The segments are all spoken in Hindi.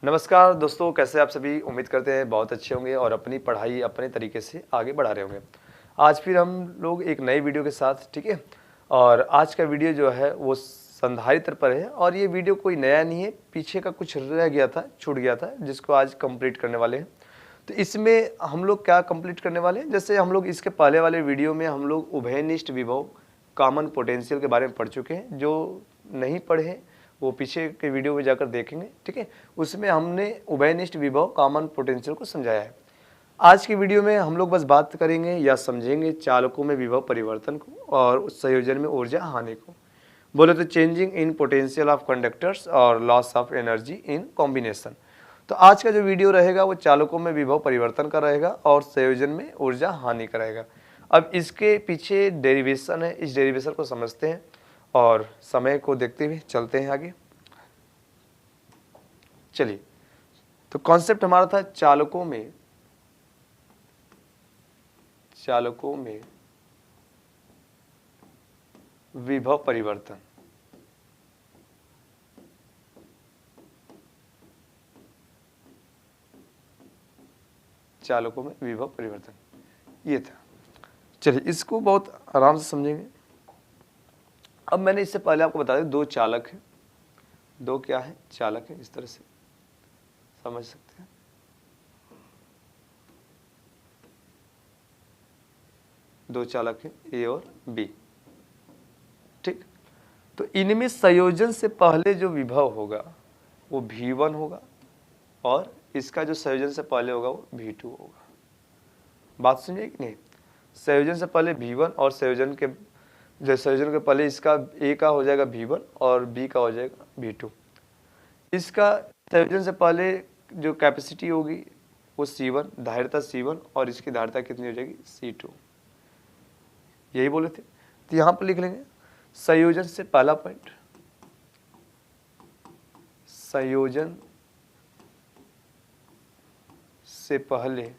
नमस्कार दोस्तों, कैसे आप सभी। उम्मीद करते हैं बहुत अच्छे होंगे और अपनी पढ़ाई अपने तरीके से आगे बढ़ा रहे होंगे। आज फिर हम लोग एक नई वीडियो के साथ, ठीक है। और आज का वीडियो जो है वो संधारित्र पर है और ये वीडियो कोई नया नहीं है, पीछे का कुछ रह गया था, छूट गया था, जिसको आज कंप्लीट करने वाले हैं। तो इसमें हम लोग क्या कंप्लीट करने वाले हैं, जैसे हम लोग इसके पहले वाले वीडियो में हम लोग उभयनिष्ठ विभव कॉमन पोटेंशियल के बारे में पढ़ चुके हैं। जो नहीं पढ़े हैं वो पीछे के वीडियो में जाकर देखेंगे, ठीक है। उसमें हमने उभयनिष्ठ विभव कॉमन पोटेंशियल को समझाया है। आज की वीडियो में हम लोग बस बात करेंगे या समझेंगे चालकों में विभव परिवर्तन को और उस संयोजन में ऊर्जा हानि को। बोले तो changing in potential of conductors और loss of energy in combination. तो आज का जो वीडियो रहेगा वो चालकों में विभव परिवर्तन का रहेगा और संयोजन में ऊर्जा हानि का रहेगा। अब इसके पीछे डेरिवेशन है, इस डेरिवेशन को समझते हैं और समय को देखते हुए चलते हैं आगे। चलिए, तो कॉन्सेप्ट हमारा था चालकों में विभव परिवर्तन। चालकों में विभव परिवर्तन ये था। चलिए, इसको बहुत आराम से समझेंगे। अब मैंने इससे पहले आपको बता दें, दो चालक हैं, दो क्या है, चालक है। इस तरह से समझ सकते हैं। दो चालक हैं, ए और बी, ठीक। तो इनमें संयोजन से पहले जो विभव होगा वो V1 होगा और इसका जो संयोजन से पहले होगा वो V2 होगा। बात समझिए कि नहीं। संयोजन से पहले V1 और संयोजन के पहले इसका A का हो जाएगा V1 और B का हो जाएगा V2। इसका संयोजन से पहले जो कैपेसिटी होगी वो C1, धारिता C1, और इसकी धारिता कितनी हो जाएगी C2। यही बोले थे। तो यहां पर लिख लेंगे संयोजन से पहला पॉइंट, संयोजन से पहले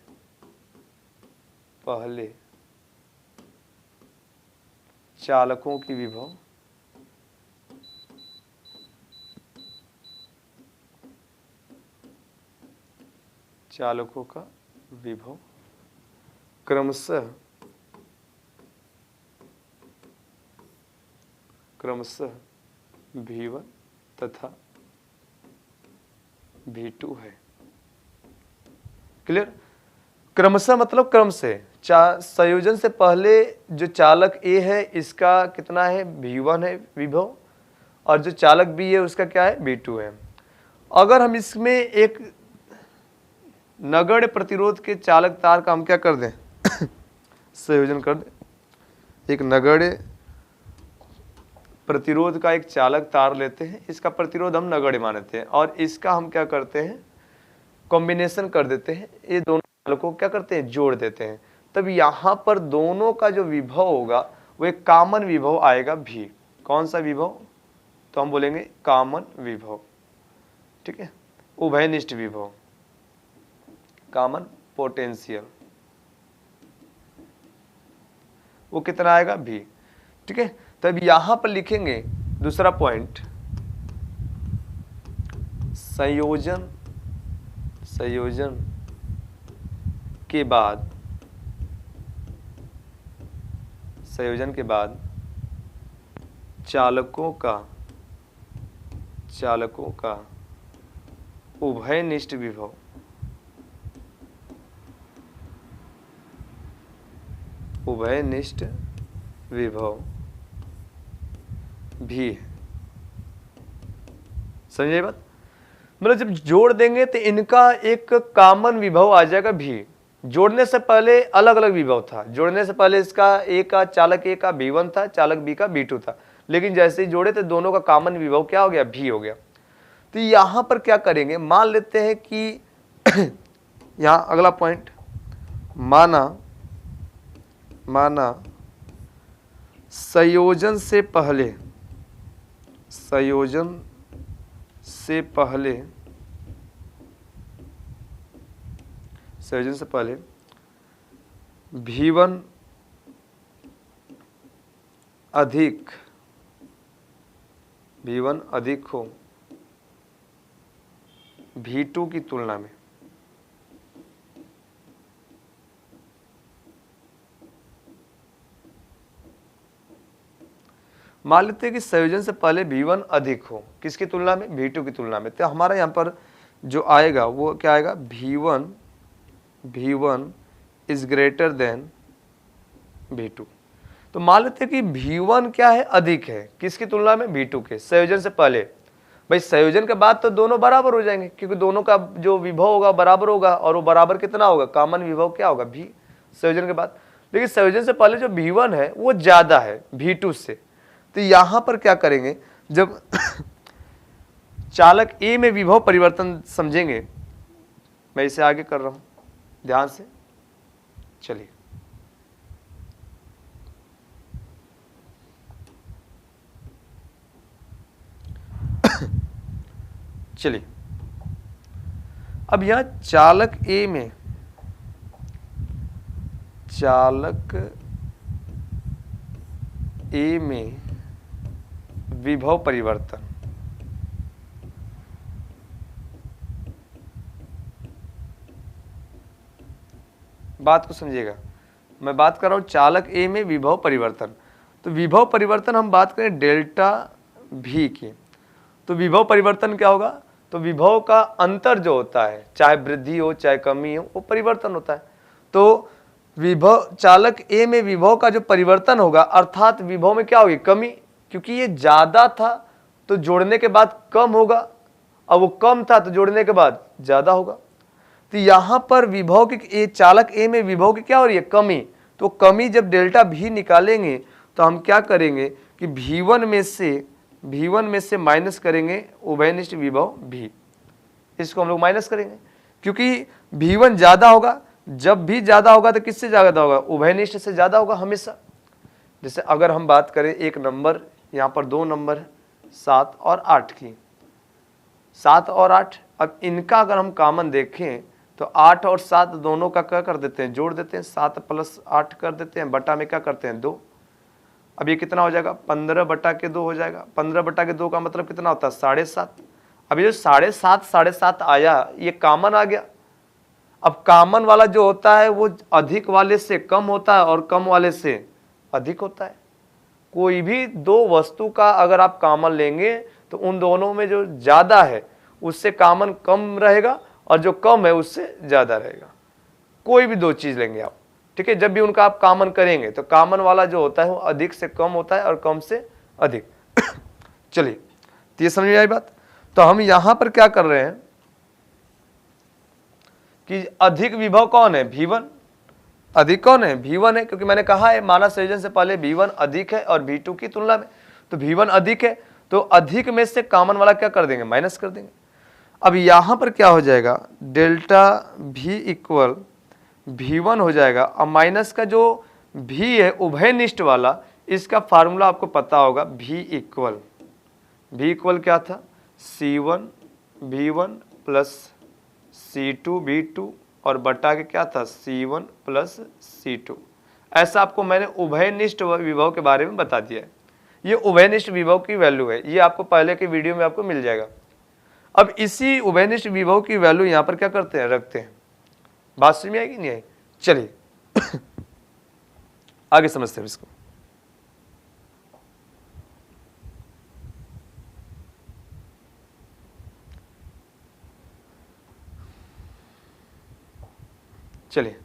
चालकों की विभव चालकों का विभव क्रमशः V1 तथा V2 है। क्लियर। क्रमशः मतलब क्रम से। संयोजन से पहले जो चालक A है इसका कितना है, V1 है विभव, और जो चालक B है उसका क्या है, V2 है। अगर हम इसमें एक नगण्य प्रतिरोध के चालक तार का हम क्या कर दें संयोजन कर दें। एक नगण्य प्रतिरोध का एक चालक तार लेते हैं, इसका प्रतिरोध हम नगण्य मानते हैं और इसका हम क्या करते हैं, कॉम्बिनेशन कर देते हैं। ये दोनों चालकों को क्या करते हैं, जोड़ देते हैं। तब यहां पर दोनों का जो विभव होगा वो एक कॉमन विभव आएगा V। कौन सा विभव, तो हम बोलेंगे कॉमन विभव, ठीक है। उभयनिष्ठ विभव, कॉमन पोटेंशियल, वो कितना आएगा V, ठीक है। तब यहां पर लिखेंगे दूसरा पॉइंट, संयोजन के बाद चालकों का उभयनिष्ठ विभव भी है। समझे बात। मतलब जब जोड़ देंगे तो इनका एक कॉमन विभव आ जाएगा V। जोड़ने से पहले अलग अलग विभव था। जोड़ने से पहले इसका A का, चालक A का V1 था, चालक B का V2 था। लेकिन जैसे ही जोड़े तो दोनों का कॉमन विभव क्या हो गया, V हो गया। तो यहां पर क्या करेंगे, मान लेते हैं कि यहां अगला पॉइंट, माना संयोजन से पहले संयोजन से पहले V1 अधिक हो V2 की तुलना में। मान लेते हैं कि संयोजन से पहले V1 अधिक हो, किसकी तुलना में? V2 की तुलना में। तो हमारा यहाँ पर जो आएगा वो क्या आएगा? V1 is greater than V2। तो मान लेते हैं कि V1 क्या है? अधिक है, किसकी तुलना में? V2 के, संयोजन से पहले। भाई संयोजन के बाद तो दोनों बराबर हो जाएंगे, क्योंकि दोनों का जो विभव होगा बराबर होगा, और वो बराबर कितना होगा? कॉमन विभव क्या होगा? V, संयोजन के बाद। लेकिन संयोजन से पहले जो V1 है वो ज्यादा है V2 से। तो यहां पर क्या करेंगे? जब चालक A में विभव परिवर्तन समझेंगे, मैं इसे आगे कर रहा हूं ध्यान से, चलिए। चलिए अब यहां चालक A में विभव परिवर्तन, बात को समझिएगा, मैं बात कर रहा हूं चालक A में विभव परिवर्तन। तो विभव परिवर्तन हम बात करें डेल्टा V की, तो विभव परिवर्तन क्या होगा? तो विभव का अंतर जो होता है, चाहे वृद्धि हो चाहे कमी हो, वो परिवर्तन होता है। तो विभव चालक A में विभव का जो परिवर्तन होगा, अर्थात विभव में क्या होगी? कमी, क्योंकि ये ज्यादा था तो जोड़ने के बाद कम होगा, और वो कम था तो जोड़ने के बाद ज्यादा होगा। तो यहां पर विभव की चालक A में विभव की क्या हो रही है? कमी। तो कमी जब डेल्टा V निकालेंगे तो हम क्या करेंगे कि V1 में से माइनस करेंगे उभयनिष्ठ विभव V, इसको हम लोग माइनस करेंगे, क्योंकि V1 ज्यादा होगा। जब भी ज्यादा होगा तो किससे ज्यादा होगा? उभयनिष्ठ से ज्यादा होगा हमेशा। जैसे अगर हम बात करें एक नंबर, यहाँ पर दो नंबर है 7 और 8 की, 7 और 8, अब इनका अगर हम कॉमन देखें तो 8 और 7 दोनों का क्या कर देते हैं? जोड़ देते हैं, 7 प्लस 8 कर देते हैं, बटा में क्या करते हैं? 2। अब ये कितना हो जाएगा? 15 बटा के 2 हो जाएगा। 15 बटा के 2 का मतलब कितना होता है? 7.5। अब ये जो 7.5 आया, ये कॉमन आ गया। अब कॉमन वाला जो होता है वो अधिक वाले से कम होता है और कम वाले से अधिक होता है। कोई भी दो वस्तु का अगर आप कॉमन लेंगे तो उन दोनों में जो ज्यादा है उससे कॉमन कम रहेगा, और जो कम है उससे ज्यादा रहेगा। कोई भी दो चीज लेंगे आप, ठीक है, जब भी उनका आप कॉमन करेंगे तो कॉमन वाला जो होता है वो अधिक से कम होता है और कम से अधिक। चलिए, तो ये समझ में आई बात। तो हम यहां पर क्या कर रहे हैं कि अधिक विभव कौन है? V1। अधिक कौन है? V1 है, क्योंकि मैंने कहा है मानव संयोजन से पहले V1 अधिक है और V2 की तुलना में। तो V1 अधिक है, तो अधिक में से कॉमन वाला क्या कर देंगे? माइनस कर देंगे। अब यहां पर क्या हो जाएगा? डेल्टा V इक्वल V1 हो जाएगा, और माइनस का जो V है उभयनिष्ठ वाला, इसका फार्मूला आपको पता होगा। V इक्वल क्या था? C1 V1 plus C2 V2 और बटा के क्या था? C1 plus C2। ऐसा आपको मैंने उभयनिष्ठ विभव के बारे में बता दिया है। ये उभयनिष्ठ विभव की वैल्यू है, ये आपको पहले के वीडियो में आपको मिल जाएगा। अब इसी उभयनिष्ठ विभव की वैल्यू यहाँ पर क्या करते हैं? रखते हैं। बात समझ में आएगी नहीं आई? चलिए आगे समझते हैं इसको। चलिए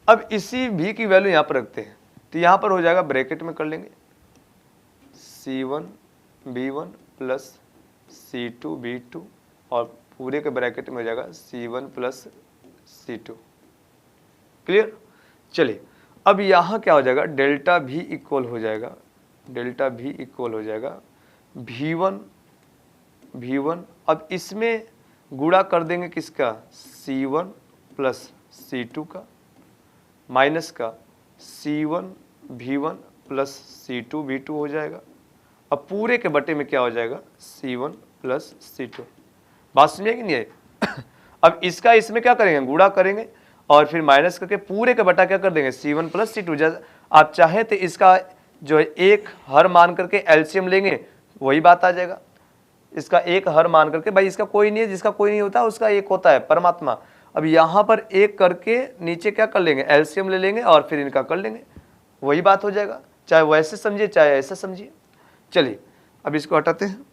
अब इसी V की वैल्यू यहां पर रखते हैं, तो यहां पर हो जाएगा, ब्रैकेट में कर लेंगे C1 V1 plus C2 V2, और पूरे के ब्रैकेट में हो जाएगा C1 प्लस C2। क्लियर? चलिए अब यहां क्या हो जाएगा? डेल्टा V इक्वल हो जाएगा, डेल्टा V इक्वल हो जाएगा V1। अब इसमें गुणा कर देंगे किसका? C1 प्लस C2 का, माइनस का C1 V1 plus C2 V2 हो जाएगा। अब पूरे के बटे में क्या हो जाएगा? C1 plus C2। बात समझिए कि नहीं है? अब इसका इसमें क्या करेंगे? गुणा करेंगे, और फिर माइनस करके पूरे का बटा क्या कर देंगे? C1 plus C2। आप चाहे तो इसका जो है एक हर मान करके एलसीएम लेंगे, वही बात आ जाएगा। इसका एक हर मान करके, भाई इसका कोई नहीं है, जिसका कोई नहीं होता उसका एक होता है, परमात्मा। अब यहाँ पर एक करके नीचे क्या कर लेंगे, एलसीएम ले लेंगे और फिर इनका कर लेंगे, वही बात हो जाएगा, चाहे वैसे समझिए चाहे ऐसा समझिए। चलिए अब इसको हटाते हैं।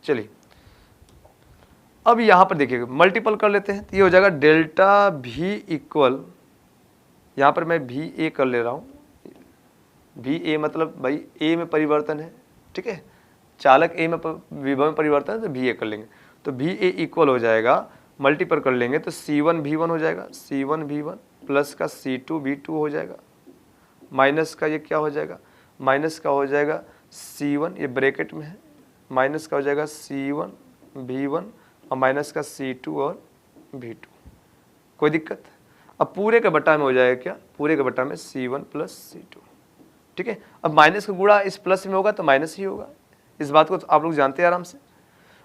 चलिए अब यहां पर देखिएगा मल्टीपल कर लेते हैं, तो ये हो जाएगा डेल्टा भी इक्वल, यहां पर मैं भी ए कर ले रहा हूं, भी ए मतलब भाई ए में परिवर्तन है, ठीक है, चालक ए में विभव में परिवर्तन है तो भी ए कर लेंगे, तो भी ए इक्वल हो जाएगा, मल्टीपल कर लेंगे तो C1 V1 हो जाएगा, C1 V1 प्लस का C2 V2 हो जाएगा, माइनस का ये क्या हो जाएगा, माइनस का हो जाएगा C1, ये ब्रैकेट में है, माइनस का हो जाएगा C1 V1 और माइनस का C2 और V2, कोई दिक्कत। अब पूरे के बट्टा में हो जाएगा क्या, पूरे के बट्टा में C1 प्लस C2, ठीक है। अब माइनस का गुणा इस प्लस में होगा तो माइनस ही होगा, इस बात को तो आप लोग जानते हैं आराम से।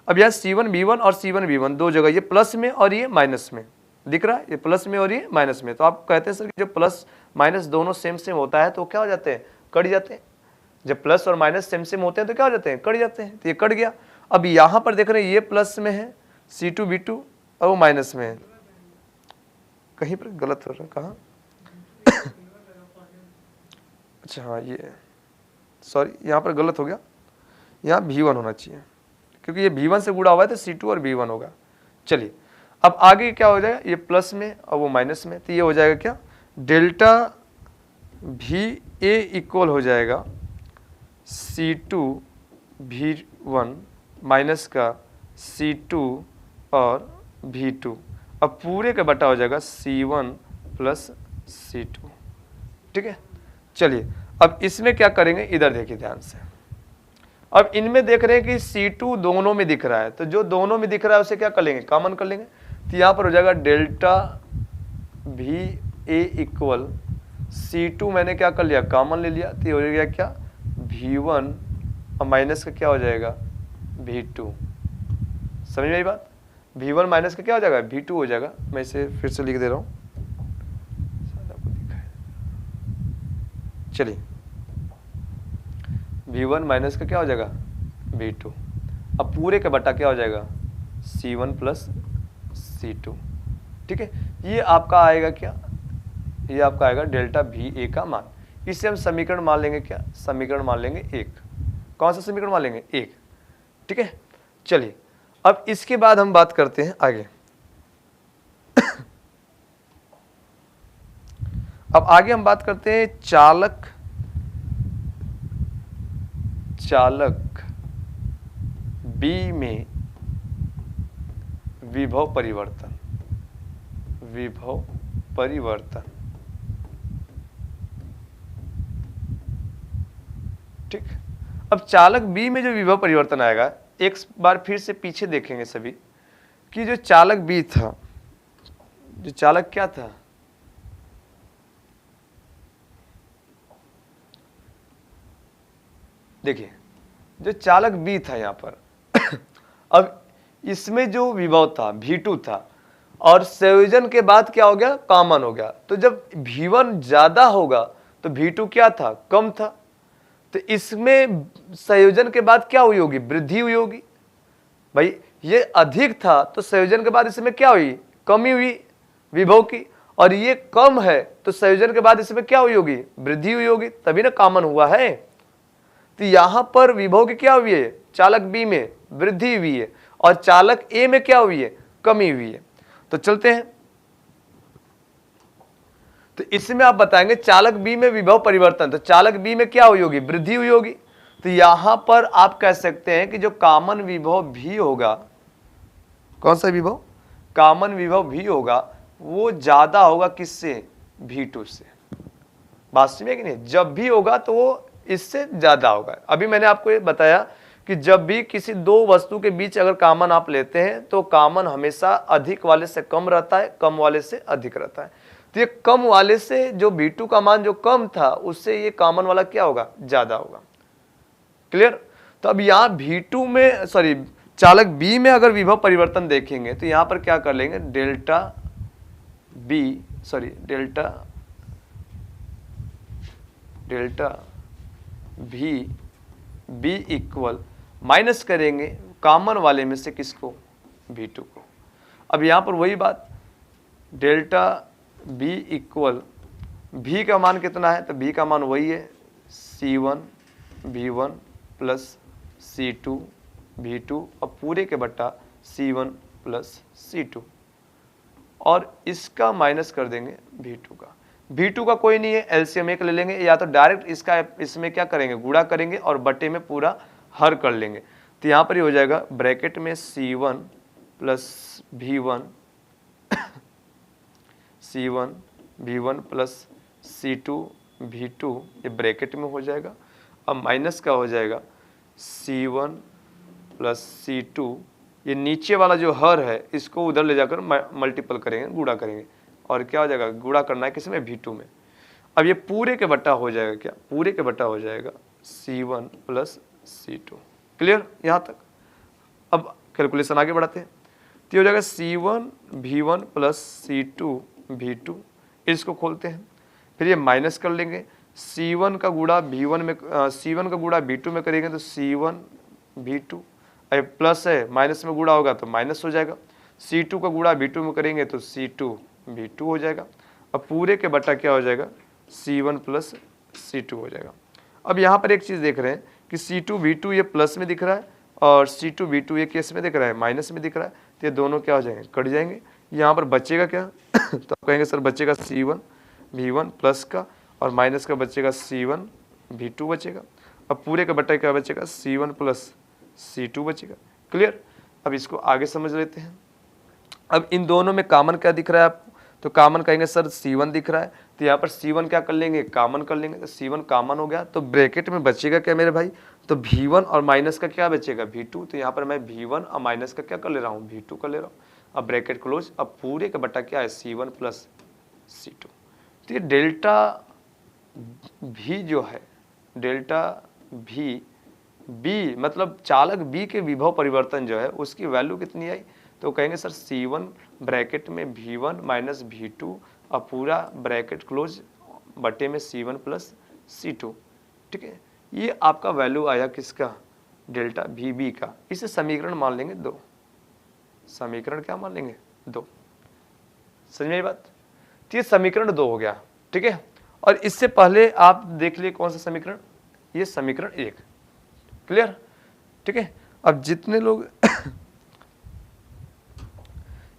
अब यहाँ C1 V1 और C1 V1 दो जगह, ये प्लस में और ये माइनस में दिख रहा है, ये प्लस में और ये माइनस में, तो आप कहते हैं सर कि जब प्लस माइनस दोनों सेम सेम होता है तो क्या हो जाते हैं, कट जाते हैं। जब प्लस और माइनस सेम सेम होते हैं तो क्या हो जाते हैं, कट जाते हैं, तो ये कट गया। अब यहाँ पर देख रहे हैं ये प्लस में है C2 V2 और वो माइनस में है, कहीं पर गलत हो रहा है, कहाँ अच्छा हाँ ये सॉरी यहाँ पर गलत हो गया, यहाँ V1 होना चाहिए क्योंकि ये V1 से गुणा हुआ है तो C2 और V1 होगा। चलिए अब आगे क्या हो जाएगा, ये प्लस में और वो माइनस में, तो ये हो जाएगा क्या, डेल्टा VA इक्वल हो जाएगा C2 V1 माइनस का C2 और V2, अब पूरे का बटा हो जाएगा C1 प्लस C2, ठीक है। चलिए अब इसमें क्या करेंगे, इधर देखिए ध्यान से, अब इनमें देख रहे हैं कि C2 दोनों में दिख रहा है, तो जो दोनों में दिख रहा है उसे क्या कर लेंगे, कॉमन कर लेंगे, तो यहाँ पर हो जाएगा डेल्टा VA इक्वल C2 मैंने क्या कर लिया, कॉमन ले लिया, तो ये हो गया क्या V1 और माइनस का क्या हो जाएगा V2, समझ में आई बात, V1 माइनस का क्या हो जाएगा V2 हो जाएगा। मैं इसे फिर से लिख दे रहा हूँ, चलिए V1 माइनस का क्या हो जाएगा V2, अब पूरे का बटा क्या हो जाएगा C1 प्लस C2, ठीक है। ये आपका आएगा क्या, ये आपका आएगा डेल्टा VA का मान, इससे हम समीकरण मान लेंगे क्या, समीकरण मान लेंगे 1, कौन सा समीकरण मान लेंगे 1, ठीक है। चलिए अब इसके बाद हम बात करते हैं आगे अब आगे हम बात करते हैं चालक B में विभव परिवर्तन, ठीक। अब चालक B में जो विभव परिवर्तन आएगा, एक बार फिर से पीछे देखेंगे सभी कि जो चालक B था, जो चालक क्या था, देखिए जो चालक B था यहाँ पर अब इसमें जो विभव था V2 था और संयोजन के बाद क्या हो गया, कॉमन हो गया, तो जब V1 ज्यादा होगा तो V2 क्या था, कम था, तो इसमें संयोजन के बाद क्या हुई होगी, वृद्धि हुई होगी। भाई ये अधिक था तो संयोजन के बाद इसमें क्या हुई, कमी हुई विभव की, और ये कम है तो संयोजन के बाद इसमें क्या हुई होगी, वृद्धि हुई होगी, तभी ना कॉमन हुआ है। तो यहां पर विभव की क्या हुई है, चालक B में वृद्धि हुई है और चालक A में क्या हुई है, कमी हुई है। तो चलते हैं, तो इसमें आप बताएंगे चालक B में विभव परिवर्तन, तो चालक B में क्या हुई होगी, वृद्धि हुई होगी। तो यहां पर आप कह सकते हैं कि जो कॉमन विभव भी होगा, कौन सा विभव, कॉमन विभव भी होगा, वो ज्यादा होगा किससे, V2 से। बात समझे कि नहीं, जब भी होगा तो वो इससे ज्यादा होगा। अभी मैंने आपको ये बताया कि जब भी किसी दो वस्तु के बीच अगर कॉमन आप लेते हैं तो कॉमन हमेशा अधिक वाले से कम रहता है, कम वाले से अधिक रहता है। तो ये कम वाले से जो V2 का मान जो कम था उससे ये कॉमन वाला क्या होगा, ज्यादा होगा। क्लियर। तो अब यहाँ V2 में सॉरी चालक B में अगर विभव परिवर्तन देखेंगे तो यहाँ पर क्या कर लेंगे, डेल्टा डेल्टा भी बी इक्वल, माइनस करेंगे कॉमन वाले में से किसको, V2 को। अब यहाँ पर वही बात, डेल्टा बी इक्वल, भी का मान कितना है, तो भी का मान वही है C1 V1 plus C2 V2 और पूरे के बट्टा C1 प्लस C2, और इसका माइनस कर देंगे V2 का। V2 का कोई नहीं है, एलसीएम एक ले लेंगे, या तो डायरेक्ट इसका इसमें क्या करेंगे, गुणा करेंगे और बटे में पूरा हर कर लेंगे। तो यहाँ पर ही हो जाएगा ब्रैकेट में C1 plus V1 C1 V1 plus C2 V2, ये ब्रैकेट में हो जाएगा। अब माइनस का हो जाएगा C1 प्लस C2, ये नीचे वाला जो हर है इसको उधर ले जाकर मल्टीपल करेंगे, गुणा करेंगे, और क्या हो जाएगा, गुणा करना है किसमें, V2 में। अब ये पूरे के बट्टा हो जाएगा, क्या पूरे के बट्टा हो जाएगा C1 प्लस C2। क्लियर यहाँ तक। अब कैलकुलेशन आगे बढ़ाते हैं, तो हो जाएगा C1 V1 plus C2 V2, इसको खोलते हैं, फिर ये माइनस कर लेंगे, C1 का गुणा V1 में, C1 का गुणा V2 में करेंगे तो C1 V2, प्लस है माइनस में गुणा होगा तो माइनस हो जाएगा, C2 का गुणा V2 में करेंगे तो C2 V2 हो जाएगा। अब पूरे के बट्टा क्या हो जाएगा, C1 प्लस C2 हो जाएगा। अब यहाँ पर एक चीज़ देख रहे हैं कि C2 V2 ये प्लस में दिख रहा है और C2 V2 ये केस में दिख रहा है, माइनस में दिख रहा है, तो ये दोनों क्या हो जाएंगे, कट जाएंगे। यहाँ पर बचेगा क्या तो आप कहेंगे सर बचेगा C1 V1 प्लस का, और माइनस का बचेगा C1 V2 बचेगा। अब पूरे का बट्टा क्या बचेगा, C1 प्लस C2 बचेगा। क्लियर। अब इसको आगे समझ लेते हैं। अब इन दोनों में कॉमन क्या दिख रहा है आपको, तो कॉमन कहेंगे सर C1 दिख रहा है, तो यहाँ पर C1 क्या कर लेंगे, कॉमन कर लेंगे, तो C1 कॉमन हो गया, तो ब्रैकेट में बचेगा क्या मेरे भाई, तो V1 और माइनस का क्या बचेगा, V2। तो यहाँ पर मैं V1 और माइनस का क्या कर ले रहा हूँ, V2 कर ले रहा हूँ। अब ब्रैकेट क्लोज, अब पूरे का बट्टा क्या है, C1 प्लस C2। तो ये डेल्टा भी जो है, डेल्टा भी बी मतलब चालक बी के विभव परिवर्तन जो है उसकी वैल्यू कितनी आई, तो कहेंगे सर C1 ब्रैकेट में V1 माइनस V2 और पूरा ब्रैकेट क्लोज बटे में C1 प्लस C2। ठीक है, ये आपका वैल्यू आया किसका, डेल्टा भी बी का। इसे समीकरण मान लेंगे 2, समीकरण क्या मान लेंगे 2। समझ में बात, तो ये समीकरण 2 हो गया। ठीक है, और इससे पहले आप देख लिए कौन सा समीकरण, ये समीकरण 1। क्लियर। ठीक है, अब जितने लोग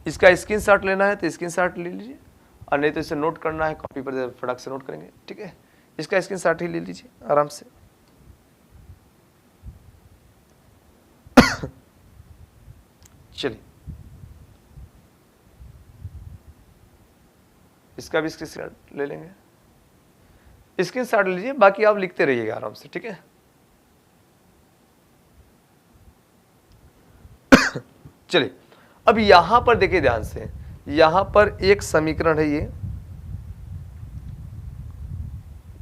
इसका स्क्रीनशॉट लेना है तो स्क्रीनशॉट ले लीजिए, और नहीं तो इसे नोट करना है कॉपी पर फटाक से नोट करेंगे। ठीक है, इसका स्क्रीनशॉट ही ले लीजिए आराम से। चलिए, इसका भी स्क्रीनशॉट ले लेंगे, स्क्रीनशॉट लीजिए, बाकी आप लिखते रहिएगा आराम से। ठीक है, चलिए अब यहां पर देखिए ध्यान से, यहां पर एक समीकरण है,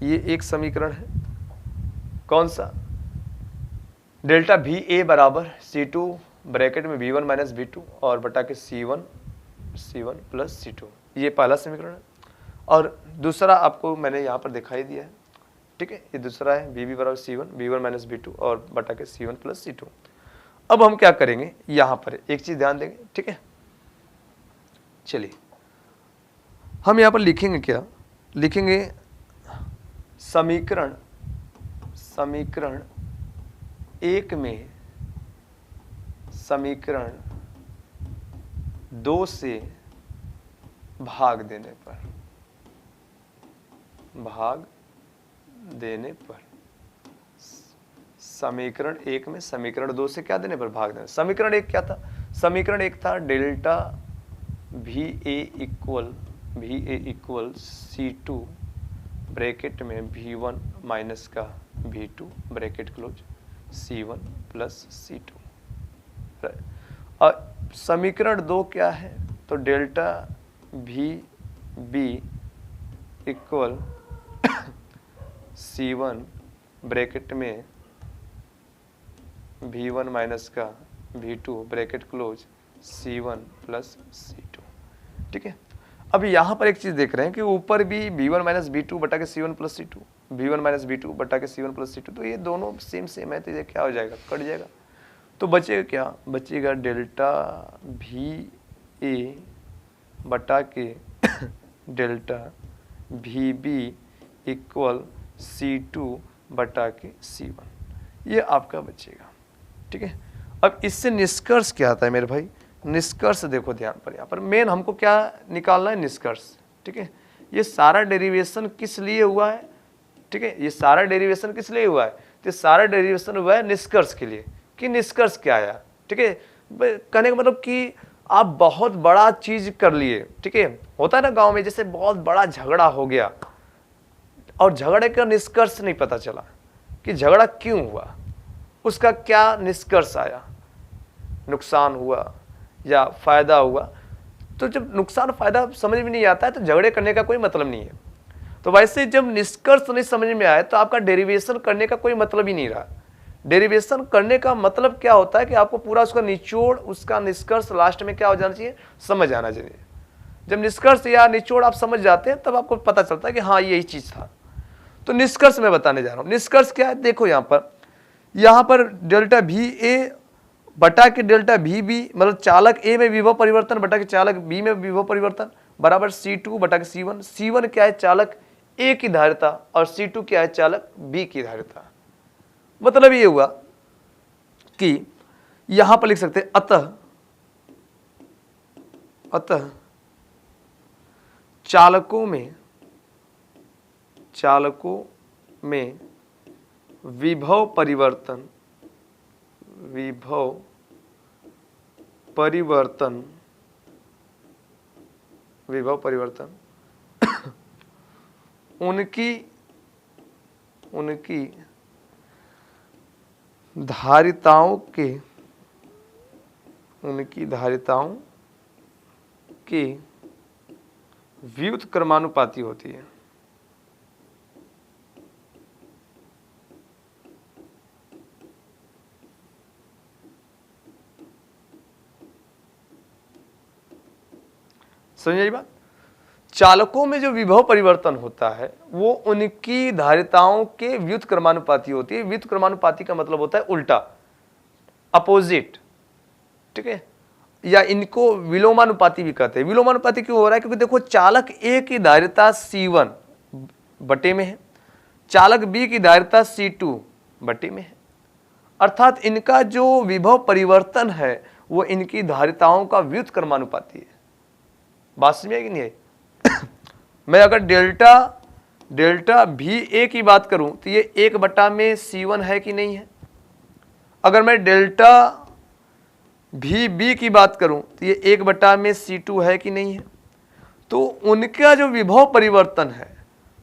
ये एक समीकरण है, कौन सा, डेल्टा भी ए बराबर C2 ब्रैकेट में V1 माइनस V2 और बटा के C1 प्लस C2, ये पहला समीकरण है। और दूसरा आपको मैंने यहाँ पर दिखाई दिया है। ठीक है, ये दूसरा है VB बराबर C1 V1 माइनस V2 और बटा के C1 प्लस C2। अब हम क्या करेंगे, यहाँ पर एक चीज ध्यान देंगे। ठीक है, चलिए हम यहाँ पर लिखेंगे, क्या लिखेंगे, समीकरण 1 में समीकरण 2 से भाग देने पर समीकरण 1 में समीकरण 2 से क्या देने पर भाग देना। समीकरण 1 क्या था, समीकरण 1 था डेल्टा भी ए इक्वल C2 ब्रैकेट में V1 माइनस का V2 bracket close C1 plus C2। और समीकरण 2 क्या है, तो डेल्टा भी बी इक्वल C1 ब्रैकेट में V1 माइनस का V2 bracket close C1 plus C2। ठीक है, अब यहाँ पर एक चीज देख रहे हैं कि ऊपर भी v1 माइनस v2 बटा के c1 plus c2, v1 minus v2 बटा के c1 प्लस c2, तो ये दोनों सेम है, तो ये क्या हो जाएगा, कट जाएगा। तो बचेगा क्या, बचेगा डेल्टा भी ए बटा के डेल्टा भी बी इक्वल c2 बटा के c1, ये आपका बचेगा। ठीक है, अब इससे निष्कर्ष क्या आता है मेरे भाई, निष्कर्ष देखो ध्यान पर, यहाँ पर मेन हमको क्या निकालना है, निष्कर्ष। ठीक है, ये सारा डेरिवेशन किस लिए हुआ है, ठीक है, ये सारा डेरिवेशन किस लिए हुआ है, तो सारा डेरिवेशन हुआ है निष्कर्ष के लिए, कि निष्कर्ष क्या आया। ठीक है, कहने का मतलब कि आप बहुत बड़ा चीज कर लिए। ठीक है, होता है ना गांव में, जैसे बहुत बड़ा झगड़ा हो गया और झगड़े का निष्कर्ष नहीं पता चला कि झगड़ा क्यों हुआ, उसका क्या निष्कर्ष आया, नुकसान हुआ या फायदा हुआ। तो जब नुकसान फायदा समझ में नहीं आता है तो झगड़े करने का कोई मतलब नहीं है। तो वैसे जब निष्कर्ष नहीं समझ में आए तो आपका डेरिवेशन करने का कोई मतलब ही नहीं रहा। डेरिवेशन करने का मतलब क्या होता है कि आपको पूरा उसका निचोड़, उसका निष्कर्ष लास्ट में क्या हो जाना चाहिए, समझ आना चाहिए। जब निष्कर्ष या निचोड़ आप समझ जाते हैं तब आपको पता चलता है कि हाँ यही चीज था। तो निष्कर्ष मैं बताने जा रहा हूं। निष्कर्ष क्या है, देखो यहाँ पर डेल्टा भी ए बटा के डेल्टा भी बी, मतलब चालक ए में विभव परिवर्तन बटा के चालक बी में विभव परिवर्तन बराबर C2 बटा के C1। C1 क्या है, चालक ए की धारिता, और C2 क्या है, चालक बी की धारिता। मतलब ये हुआ कि यहां पर लिख सकते हैं अतः चालकों में विभव परिवर्तन उनकी धारिताओं के व्युत्क्रमानुपाती होती है। समझिए बात, चालकों में जो विभव परिवर्तन होता है वो उनकी धारिताओं के व्युत्क्रमानुपाती होती है। व्युत्क्रमानुपाती का मतलब होता है उल्टा, अपोजिट। ठीक है, या इनको विलोमानुपाती भी कहते हैं। विलोमानुपाती क्यों हो रहा है, क्योंकि देखो चालक ए की धारिता C1 बटे में है, चालक बी की धारिता C2 बटे में है, अर्थात इनका जो विभव परिवर्तन है वो इनकी धारिताओं का व्युत्क्रमानुपाती है। बात समझ कि नहीं है? मैं अगर डेल्टा भी ए की बात करूं तो ये 1 बटा में C1 है कि नहीं है। अगर मैं डेल्टा भी बी की बात करूं तो ये 1 बटा में C2 है कि नहीं है। तो उनका जो विभव परिवर्तन है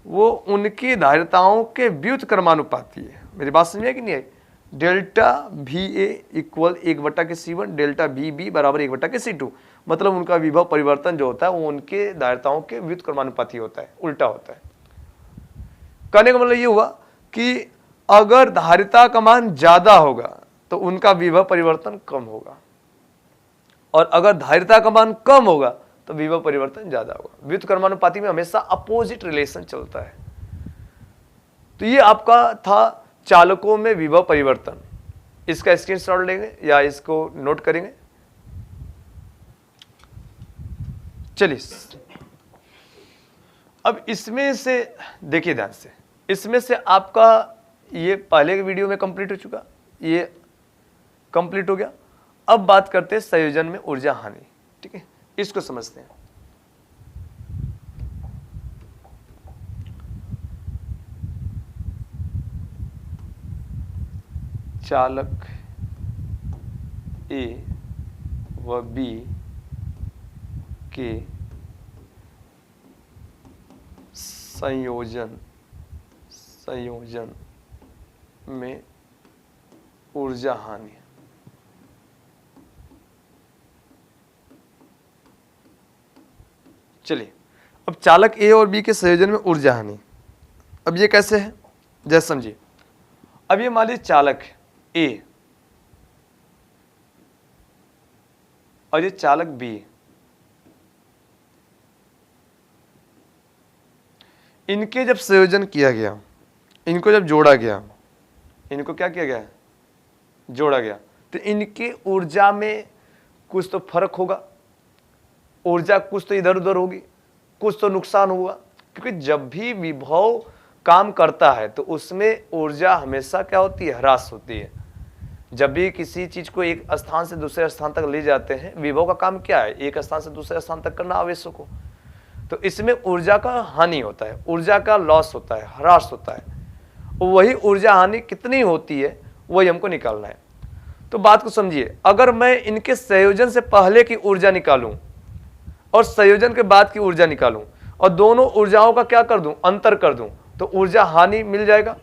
वो उनकी धारिताओं के व्युत्क्रमानुपाती है। मेरी बात समझ में कि नहीं है? डेल्टा भी ए इक्वल 1 बटा के C1, डेल्टा भी बी बराबर 1 बटा के C2, मतलब उनका विभव परिवर्तन जो होता है वो उनके धारिताओं के व्युत्क्रमानुपाती होता है, उल्टा होता है। कहने का मतलब ये हुआ कि अगर धारिता का मान ज्यादा होगा तो उनका विभव परिवर्तन कम होगा, और अगर धारिता का मान कम होगा तो विभव परिवर्तन ज्यादा होगा। व्युत्क्रमानुपाती में हमेशा अपोजिट रिलेशन चलता है। तो ये आपका था चालकों में विभव परिवर्तन। इसका स्क्रीनशॉट लेंगे या इसको नोट करेंगे। चलिए, अब इसमें से देखिए ध्यान से, इसमें से आपका ये पहले के वीडियो में कंप्लीट हो चुका, ये कंप्लीट हो गया। अब बात करते हैं संयोजन में ऊर्जा हानि। ठीक है, इसको समझते हैं। चालक ए व बी के संयोजन में ऊर्जा हानि। चलिए, अब चालक ए और बी के संयोजन में ऊर्जा हानि, अब ये कैसे है जैसे समझिए। अब ये मान लीजिए चालक ए और ये चालक बी, इनके जब संयोजन किया गया, इनको जब जोड़ा गया, इनको क्या किया गया, जोड़ा गया, तो इनके ऊर्जा में कुछ तो फर्क होगा, ऊर्जा कुछ तो इधर उधर होगी, कुछ तो नुकसान हुआ। क्योंकि जब भी विभव काम करता है तो उसमें ऊर्जा हमेशा क्या होती है, ह्रास होती है। जब भी किसी चीज को एक स्थान से दूसरे स्थान तक ले जाते हैं, विभव का काम क्या है, एक स्थान से दूसरे स्थान तक करना आवेशों को। तो इसमें ऊर्जा का हानि होता है, ऊर्जा का लॉस होता है, ह्रास होता है। वही ऊर्जा हानि कितनी होती है वही हमको निकालना है। तो बात को समझिए, अगर मैं इनके संयोजन से पहले की ऊर्जा निकालूं और संयोजन के बाद की ऊर्जा निकालूं और दोनों ऊर्जाओं का क्या कर दूं, अंतर कर दूं, तो ऊर्जा हानि मिल जाएगा,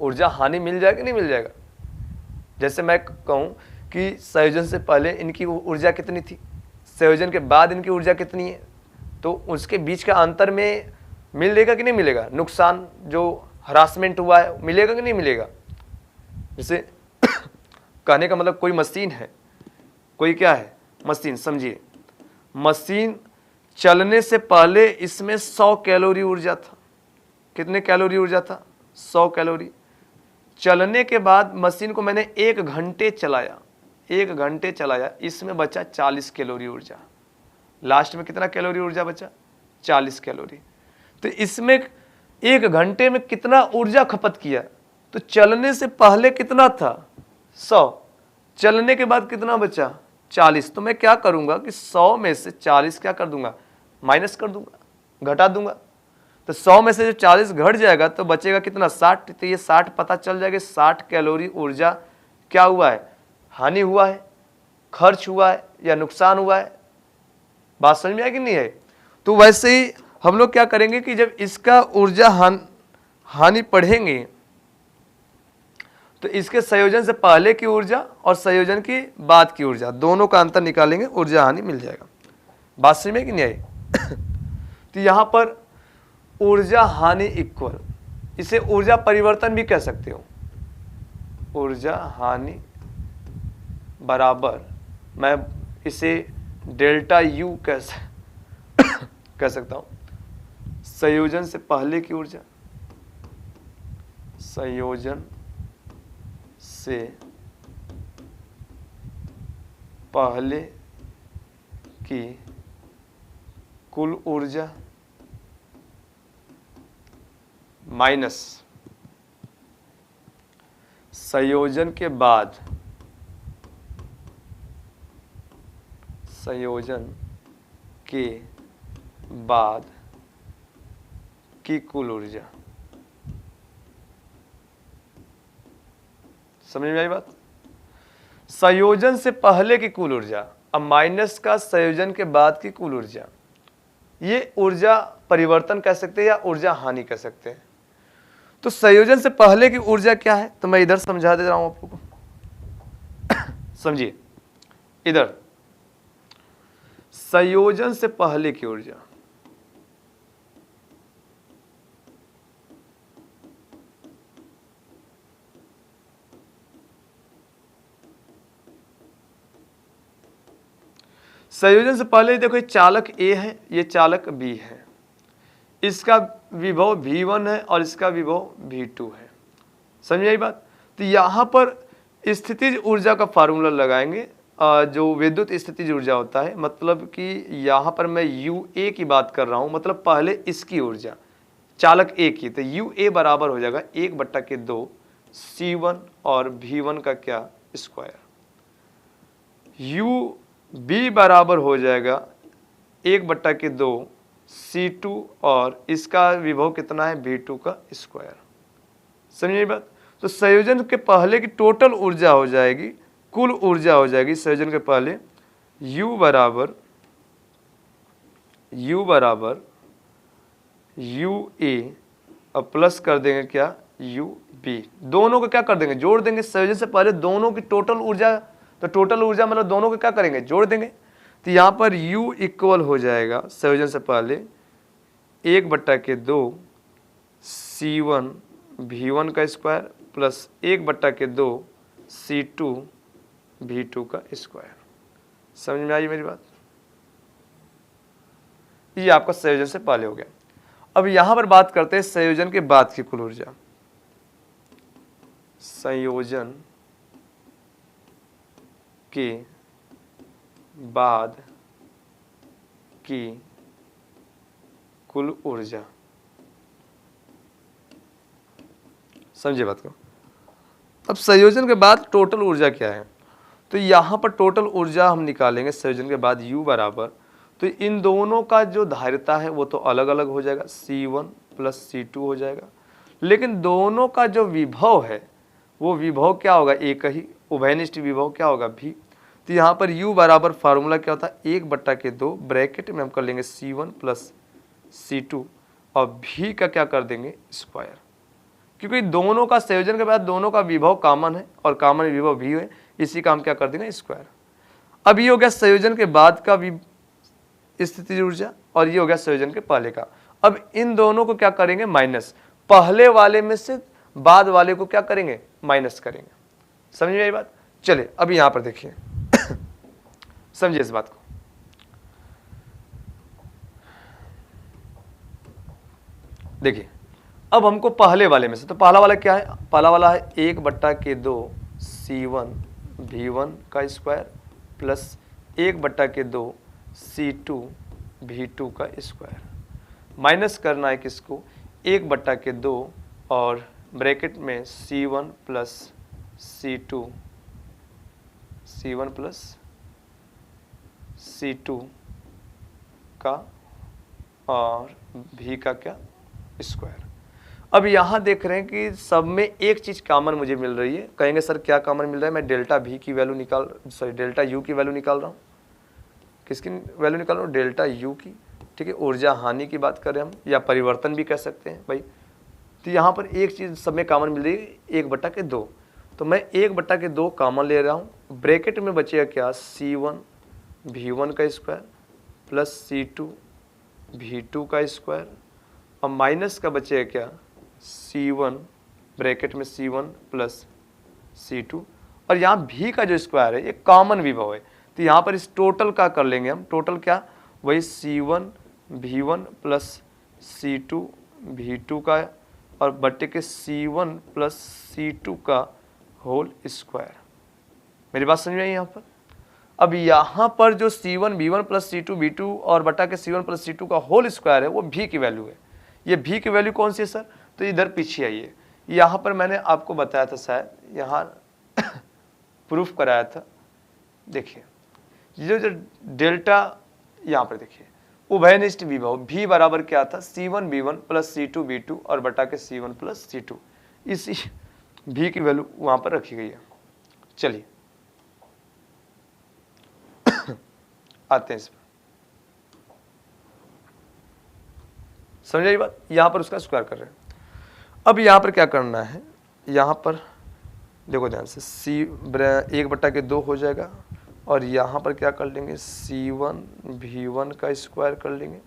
ऊर्जा हानि मिल जाएगा नहीं मिल जाएगा। जैसे मैं कहूं कि संयोजन से पहले इनकी ऊर्जा कितनी थी, संयोजन के बाद इनकी ऊर्जा कितनी है, तो उसके बीच का अंतर में मिलेगा कि नहीं मिलेगा, नुकसान जो हरासमेंट हुआ है मिलेगा कि नहीं मिलेगा। जैसे कहने का मतलब कोई मशीन है, कोई क्या है, मशीन। समझिए, मशीन चलने से पहले इसमें 100 कैलोरी ऊर्जा था। कितने कैलोरी ऊर्जा था, 100 कैलोरी। चलने के बाद मशीन को मैंने 1 घंटे चलाया, 1 घंटे चलाया, इसमें बचा 40 कैलोरी ऊर्जा। लास्ट में कितना कैलोरी ऊर्जा बचा, 40 कैलोरी। तो इसमें 1 घंटे में कितना ऊर्जा खपत किया, तो चलने से पहले कितना था, 100, चलने के बाद कितना बचा, 40। तो मैं क्या करूंगा कि 100 में से 40 क्या कर दूंगा, माइनस कर दूंगा, घटा दूंगा। तो 100 में से जो 40 घट जाएगा तो बचेगा कितना, 60। तो ये 60 पता चल जाएगा, 60 कैलोरी ऊर्जा क्या हुआ है, हानि हुआ है, खर्च हुआ है या नुकसान हुआ है। बात समझ में आई कि नहीं है। तो वैसे ही हम लोग क्या करेंगे कि जब इसका ऊर्जा हानि पढ़ेंगे तो इसके संयोजन से पहले की ऊर्जा और संयोजन के बाद की ऊर्जा दोनों का अंतर निकालेंगे, ऊर्जा हानि मिल जाएगा। बात समझ में कि नहीं आई। तो यहां पर ऊर्जा हानि इक्वल, इसे ऊर्जा परिवर्तन भी कह सकते हो, ऊर्जा हानि बराबर, मैं इसे डेल्टा यू कह सकता हूं, संयोजन से पहले की ऊर्जा, संयोजन से पहले की कुल ऊर्जा माइनस संयोजन के बाद, संयोजन के बाद की कुल ऊर्जा। समझ में आई बात। संयोजन से पहले की कुल ऊर्जा अब माइनस का संयोजन के बाद की कुल ऊर्जा, ये ऊर्जा परिवर्तन कह सकते हैं या ऊर्जा हानि कह सकते हैं। तो संयोजन से पहले की ऊर्जा क्या है, तो मैं इधर समझा दे रहा हूं आपको। समझिए, इधर संयोजन से पहले की ऊर्जा, संयोजन से पहले देखो, ये चालक A है, ये चालक B है, इसका विभव V1 है और इसका विभव V2 है। समझ आई बात। तो यहां पर स्थितिज ऊर्जा का फार्मूला लगाएंगे, जो विद्युत स्थितिज ऊर्जा होता है, मतलब कि यहां पर मैं UA की बात कर रहा हूं, मतलब पहले इसकी ऊर्जा चालक A की, तो UA बराबर हो जाएगा 1/2 C1 और V1 का क्या स्क्वायर। UB बराबर हो जाएगा 1/2 C2 और इसका विभव कितना है, V2 का स्क्वायर। समझिए बात। तो संयोजन के पहले की टोटल ऊर्जा हो जाएगी, कुल ऊर्जा हो जाएगी संयोजन के पहले U बराबर UA और प्लस कर देंगे क्या, UB। दोनों को क्या कर देंगे, जोड़ देंगे। संयोजन से पहले दोनों की टोटल ऊर्जा, तो टोटल ऊर्जा मतलब दोनों को क्या करेंगे, जोड़ देंगे। तो यहाँ पर U इक्वल हो जाएगा संयोजन से पहले 1/2 C1 V1 का स्क्वायर प्लस 1/2 C2 V2 का स्क्वायर। समझ में आई मेरी बात। ये आपका संयोजन से पहले हो गया। अब यहां पर बात करते हैं संयोजन के बाद की कुल ऊर्जा। संयोजन के बाद की कुल ऊर्जा, समझिए बात को। अब संयोजन के बाद टोटल ऊर्जा क्या है, तो यहां पर टोटल ऊर्जा हम निकालेंगे संयोजन के बाद U बराबर, तो इन दोनों का जो धारिता है वो तो अलग अलग हो जाएगा, C1 प्लस C2 हो जाएगा, लेकिन दोनों का जो विभव है वो विभव क्या होगा, एक ही उभयनिष्ठ विभव क्या होगा, V। तो यहाँ पर U बराबर फार्मूला क्या होता है, 1/2 ब्रैकेट में हम कर लेंगे C1 प्लस C2 और V का क्या कर देंगे, स्क्वायर, क्योंकि दोनों का संयोजन के बाद दोनों का विभव कॉमन है और कॉमन विभव V है, इसी का हम क्या कर देंगे, स्क्वायर। अब ये हो गया संयोजन के बाद का स्थितिज ऊर्जा और ये हो गया संयोजन के पहले का। अब इन दोनों को क्या करेंगे, माइनस, पहले वाले में से बाद वाले को क्या करेंगे, माइनस करेंगे। समझिए मेरी बात। चलिए अब यहां पर देखिए समझिए इस बात को। देखिए अब हमको पहले वाले में से, तो पहला वाला क्या है, पहला वाला है 1/2 C1 V1 का स्क्वायर प्लस 1/2 C2 V2 का स्क्वायर, माइनस करना है किसको, 1/2 और ब्रैकेट में C1 plus C2 plus C2 का और V का क्या, स्क्वायर। अब यहाँ देख रहे हैं कि सब में एक चीज़ कॉमन मुझे मिल रही है। कहेंगे सर क्या कॉमन मिल रहा है, मैं डेल्टा V की वैल्यू डेल्टा U की वैल्यू निकाल रहा हूँ। किसकी वैल्यू निकाल रहा हूँ, डेल्टा U की, ठीक है। ऊर्जा हानि की बात करें हम, या परिवर्तन भी कह सकते हैं भाई। तो यहाँ पर एक चीज़ सब में कॉमन मिल रही है, 1/2, तो मैं 1/2 कॉमन ले रहा हूँ। ब्रैकेट में बचेगा क्या, C1 V1 का स्क्वायर प्लस C2 V2 का स्क्वायर और माइनस का बचेगा क्या, C1 ब्रैकेट में C1 प्लस C2 और यहाँ V का जो स्क्वायर है ये कॉमन विभव है, तो यहाँ पर इस टोटल का कर लेंगे हम। टोटल क्या, वही C1 V1 plus C2 V2 का और बट्टे के C1 प्लस C2 का होल स्क्वायर। मेरी बात समझ में आई यहाँ पर। अब यहाँ पर जो C1 V1 plus C2 V2 और बटा के C1 प्लस C2 का होल स्क्वायर है वो V की वैल्यू है। ये V की वैल्यू कौन सी है सर, तो इधर पीछे आइए, यहाँ पर मैंने आपको बताया था, शायद यहाँ प्रूफ कराया था। देखिए ये जो डेल्टा यहाँ पर देखिए उभयनिष्ठ विभव V बराबर क्या था, C1 V1 plus C2 V2 और बटा के C1 प्लस C2, इसी V की वैल्यू वहाँ पर रखी गई है। चलिए आते हैं इस पर, समझ आई बात। यहाँ पर उसका स्क्वायर कर रहे हैं। अब यहाँ पर क्या करना है, यहाँ पर देखो ध्यान से, 1/2 हो जाएगा और यहाँ पर क्या कर लेंगे, C1 V1 का स्क्वायर कर लेंगे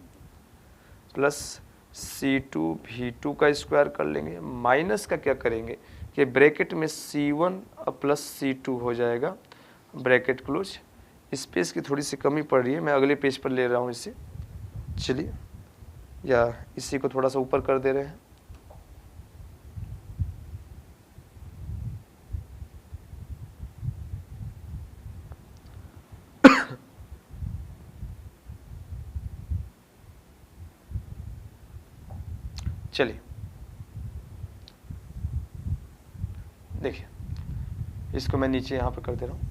प्लस C2 V2 का स्क्वायर कर लेंगे, माइनस का क्या करेंगे कि ब्रैकेट में C1 प्लस C2 हो जाएगा, ब्रैकेट क्लोज। स्पेस की थोड़ी सी कमी पड़ रही है, मैं अगले पेज पर ले रहा हूँ इसे। चलिए, या इसी को थोड़ा सा ऊपर कर दे रहे हैं। चलिए देखिए, इसको मैं नीचे यहां पर कर दे रहा हूं।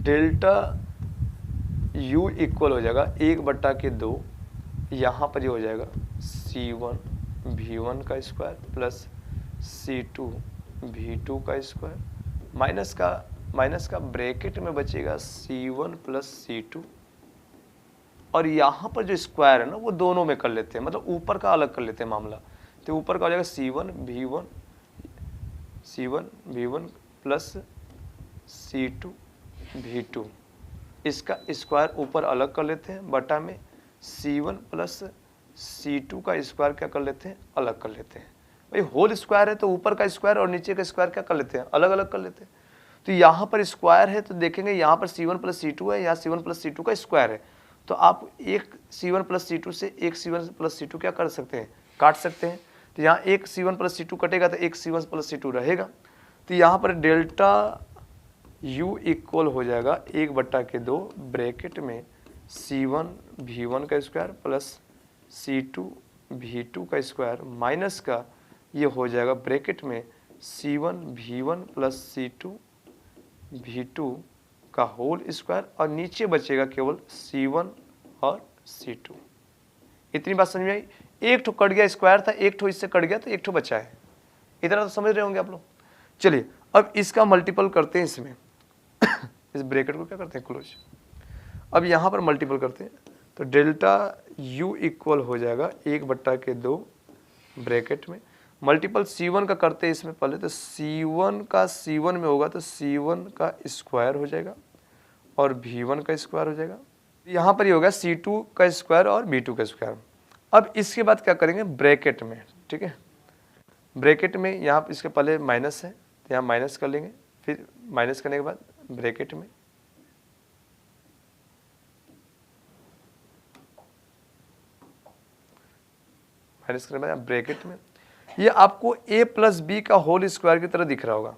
डेल्टा U इक्वल हो जाएगा 1/2, यहाँ पर ये हो जाएगा C1 V1 का स्क्वायर प्लस C2 V2 का स्क्वायर, माइनस का ब्रैकेट में बचेगा C1 प्लस C2 और यहाँ पर जो स्क्वायर है ना वो दोनों में कर लेते हैं, मतलब ऊपर का अलग कर लेते हैं मामला। तो ऊपर का हो जाएगा C1 V1 plus C2 V2, इसका स्क्वायर ऊपर अलग कर लेते हैं, बटा में C1 प्लस C2 का स्क्वायर क्या कर लेते हैं, अलग कर लेते हैं। भाई होल स्क्वायर है तो ऊपर का स्क्वायर और नीचे का स्क्वायर क्या कर लेते हैं, अलग अलग कर लेते हैं। तो यहाँ पर स्क्वायर है तो देखेंगे यहाँ पर C1 प्लस C2 है, यहाँ C1 प्लस C2 का स्क्वायर है। तो आप एक C1 प्लस C2 से एक C1 प्लस C2 क्या कर सकते हैं, काट सकते हैं। तो यहाँ एक C1 प्लस C2 कटेगा तो एक C1 प्लस C2 रहेगा। तो यहाँ पर डेल्टा U इक्वल हो जाएगा 1/2 ब्रैकेट में C1 V1 का स्क्वायर प्लस C2 V2 का स्क्वायर माइनस का ये हो जाएगा ब्रैकेट में C1 V1 plus C2 V2 का होल स्क्वायर और नीचे बचेगा केवल C1 और C2। इतनी बात समझ में आई। एक ठो कट गया, स्क्वायर था, एक ठो इससे कट गया तो एक ठो बचा है। इतना तो समझ रहे होंगे आप लोग। चलिए अब इसका मल्टीपल करते हैं इसमें इस ब्रैकेट को क्या करते हैं, क्लोज। अब यहाँ पर मल्टीपल करते हैं तो डेल्टा U इक्वल हो जाएगा 1/2 ब्रैकेट में मल्टीपल C1 का करते हैं इसमें पहले। तो C1 का C1 में होगा तो C1 का स्क्वायर हो जाएगा और V1 का स्क्वायर हो जाएगा। यहाँ पर ही होगा C2 का स्क्वायर और V2 का स्क्वायर। अब इसके बाद क्या करेंगे, ब्रैकेट में, ठीक है, ब्रैकेट में यहाँ इसके पहले माइनस है तो यहाँ माइनस कर लेंगे, फिर माइनस करने के बाद ब्रैकेट में माइनस करने के बाद ब्रैकेट में ये आपको a प्लस बी का होल स्क्वायर की तरह दिख रहा होगा।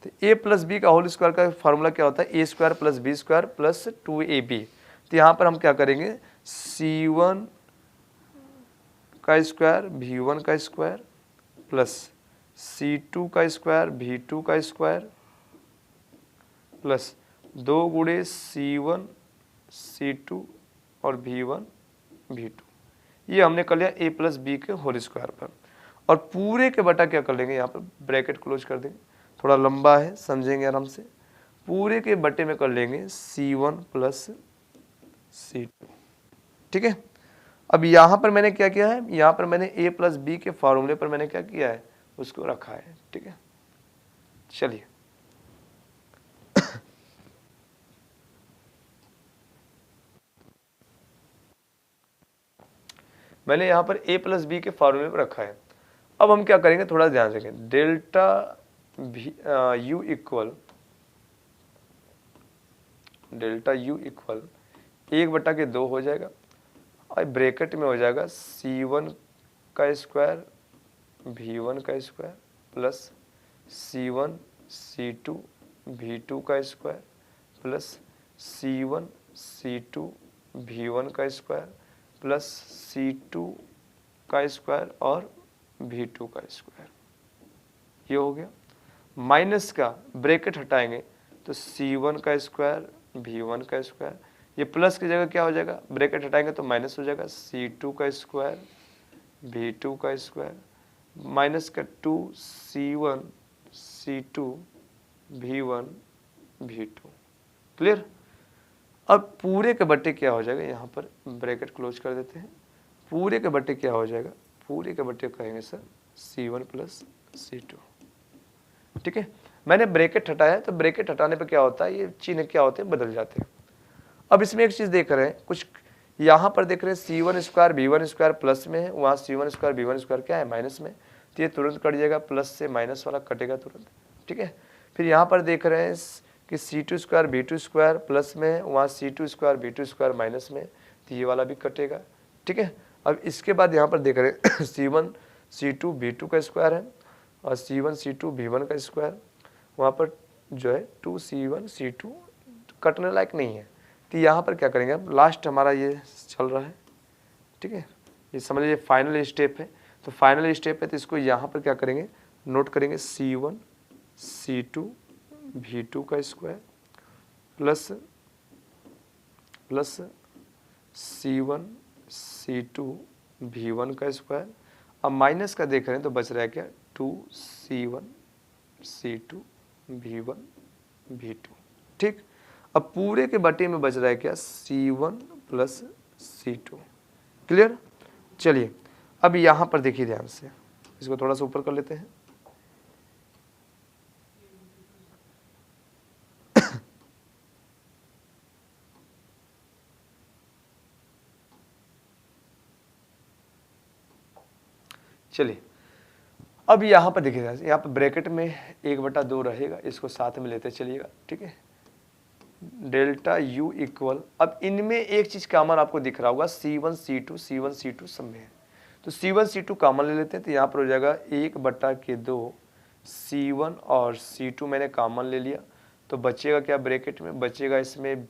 तो a प्लस बी का होल स्क्वायर का फॉर्मूला क्या होता है, a square plus b square plus 2ab। तो यहाँ पर हम क्या करेंगे, C1 का स्क्वायर V1 का स्क्वायर प्लस C2 का स्क्वायर V2 का स्क्वायर प्लस 2 गुणे C1 C2 और V1 V2। ये हमने कर लिया a प्लस बी के होल स्क्वायर पर। और पूरे के बटा क्या कर लेंगे, यहाँ पर ब्रैकेट क्लोज कर देंगे, थोड़ा लंबा है समझेंगे आराम से। पूरे के बटे में कर लेंगे C1 प्लस C2, ठीक है। अब यहाँ पर मैंने क्या किया है, यहाँ पर मैंने a प्लस बी के फॉर्मूले पर मैंने क्या किया है, उसको रखा है, ठीक है। चलिए मैंने यहाँ पर a प्लस बी के फॉर्मूले पर रखा है। अब हम क्या करेंगे, थोड़ा ध्यान रखें, डेल्टा U इक्वल 1/2 हो जाएगा और ब्रैकेट में हो जाएगा C1 का स्क्वायर V1 का square plus C1 C2 V2 का square plus C1 C2 V1 का स्क्वायर प्लस C2 का स्क्वायर और V2 का स्क्वायर। ये हो गया। माइनस का ब्रैकेट हटाएंगे तो C1 का स्क्वायर V1 का स्क्वायर, ये प्लस की जगह क्या हो जाएगा, ब्रैकेट हटाएंगे तो माइनस हो जाएगा C2 का स्क्वायर V2 का स्क्वायर माइनस का 2 C1 C2 V1 V2। Clear. अब पूरे के बट्टे क्या हो जाएगा, यहाँ पर ब्रैकेट क्लोज कर देते हैं। पूरे के बट्टे क्या हो जाएगा, पूरे के बट्टे कहेंगे सर C1 प्लस C2, ठीक है। मैंने ब्रैकेट हटाया तो ब्रैकेट हटाने पे क्या होता है, ये चिन्ह क्या होते हैं, बदल जाते हैं। अब इसमें एक चीज़ देख रहे हैं, कुछ यहाँ पर देख रहे हैं C1 square V1 square plus में है, वहाँ C1 स्क्वायर V1 स्क्वायर क्या है, माइनस में। तो ये तुरंत कट जाएगा, प्लस से माइनस वाला कटेगा तुरंत, ठीक है। फिर यहाँ पर देख रहे हैं कि C2 square V2 square plus में है, वहाँ C2 square V2 square minus में, तो ये वाला भी कटेगा, ठीक है। अब इसके बाद यहाँ पर देख रहे हैं C1 C2 V2 का स्क्वायर है और C1 C2 V1 का स्क्वायर, वहाँ पर जो है 2 C1 C2 कटने लायक नहीं है। तो यहाँ पर क्या करेंगे, अब लास्ट हमारा ये चल रहा है, ठीक है। ये समझ लीजिए फाइनल स्टेप है। तो फाइनल स्टेप है तो इसको यहाँ पर क्या करेंगे, नोट करेंगे C1 C2 V2 का square plus C1 C2 V1 का स्क्वायर। अब माइनस का देख रहे हैं तो बच रहा है क्या, 2 C1 C2 V1 V2, ठीक। अब पूरे के बटे में बच रहा है क्या, C1 प्लस C2। क्लियर। चलिए अब यहाँ पर देखिए ध्यान से, इसको थोड़ा सा ऊपर कर लेते हैं। चलिए अब यहाँ पर देखिएगा, यहाँ पर ब्रैकेट में 1/2 रहेगा, इसको साथ में लेते चलिएगा, ठीक है। डेल्टा U इक्वल, अब इनमें एक चीज कॉमन आपको दिख रहा होगा, C1 C2 सब में है, तो C1 C2 कॉमन ले लेते हैं, तो यहाँ पर हो जाएगा 1/2 C1 और C2 मैंने कॉमन ले लिया, तो बचेगा क्या ब्रैकेट में, बचेगा इसमें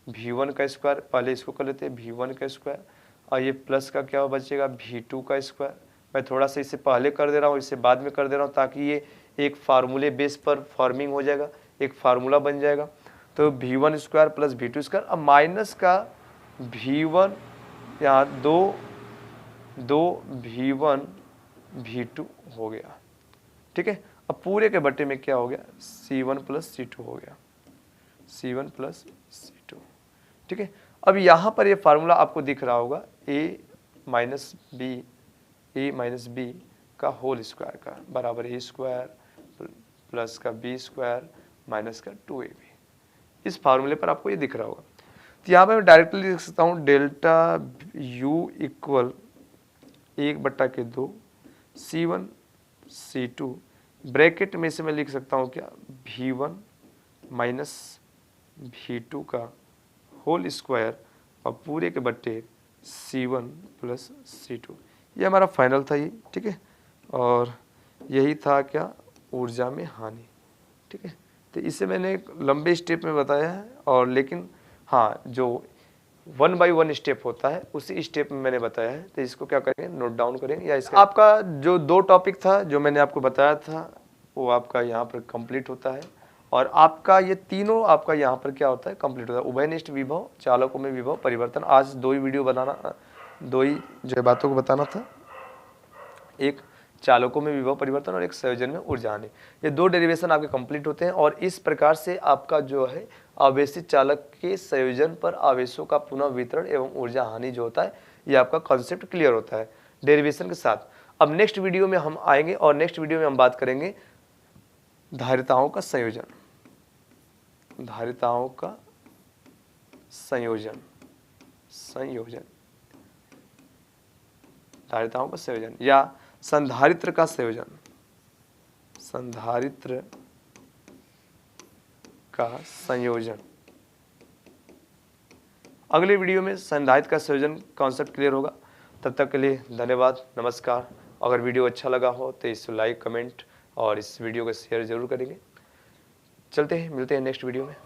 V1 का स्क्वायर, पहले इसको कर लेते हैं V1 का स्क्वायर, और ये प्लस का क्या बचेगा V2 का स्क्वायर। मैं थोड़ा सा इसे पहले कर दे रहा हूँ, इसे बाद में कर दे रहा हूँ, ताकि ये एक फार्मूले बेस पर फॉर्मिंग हो जाएगा, एक फार्मूला बन जाएगा। तो V1 square plus V2 square, अब माइनस का V1, यहाँ दो V1 V2 हो गया, ठीक है। अब पूरे के बट्टे में क्या हो गया, C1 प्लस C2 हो गया, C1 प्लस C2, ठीक है। अब यहाँ पर ये फार्मूला आपको दिख रहा होगा a माइनस बी का होल स्क्वायर का बराबर a स्क्वायर प्लस का b स्क्वायर माइनस का 2ab, इस फार्मूले पर आपको ये दिख रहा होगा। तो यहाँ पर मैं डायरेक्टली लिख सकता हूँ delta U equal 1/2 C1 C2, bracket में से मैं लिख सकता हूँ क्या, V1 माइनस V2 का होल स्क्वायर और पूरे के बट्टे C1 प्लस C2, ये हमारा फाइनल था ये, ठीक है। और यही था क्या, ऊर्जा में हानि, ठीक है। तो इसे मैंने एक लंबे स्टेप में बताया है, और लेकिन हाँ, जो 1 बाई 1 स्टेप होता है उसी स्टेप में मैंने बताया है, तो इसको क्या करेंगे, नोट डाउन करेंगे, या इसका आपका जो 2 टॉपिक था जो मैंने आपको बताया था वो आपका यहाँ पर कंप्लीट होता है, और आपका ये तीनों आपका यहाँ पर क्या होता है, कंप्लीट होता है। उभयनिष्ठ विभव, चालकों में विभव परिवर्तन, आज 2 ही वीडियो बनाना, 2 ही जो बातों को बताना था, एक चालकों में विभव परिवर्तन और एक संयोजन में ऊर्जा हानि, ये 2 डेरिवेशन आपके कंप्लीट होते हैं। और इस प्रकार से आपका जो है आवेशित चालक के संयोजन पर आवेशों का पुनः वितरण एवं ऊर्जा हानि जो होता है, ये आपका कॉन्सेप्ट क्लियर होता है डेरिवेशन के साथ। अब नेक्स्ट वीडियो में हम आएंगे, और नेक्स्ट वीडियो में हम बात करेंगे धारिताओं का संयोजन, धारिताओं का संयोजन, धारिताओं का संयोजन या संधारित्र का संयोजन, संधारित्र का संयोजन। अगले वीडियो में संधारित्र का संयोजन कॉन्सेप्ट क्लियर होगा। तब तक के लिए धन्यवाद, नमस्कार। अगर वीडियो अच्छा लगा हो तो इसे लाइक, कमेंट और इस वीडियो को शेयर जरूर करेंगे। चलते हैं, मिलते हैं नेक्स्ट वीडियो में।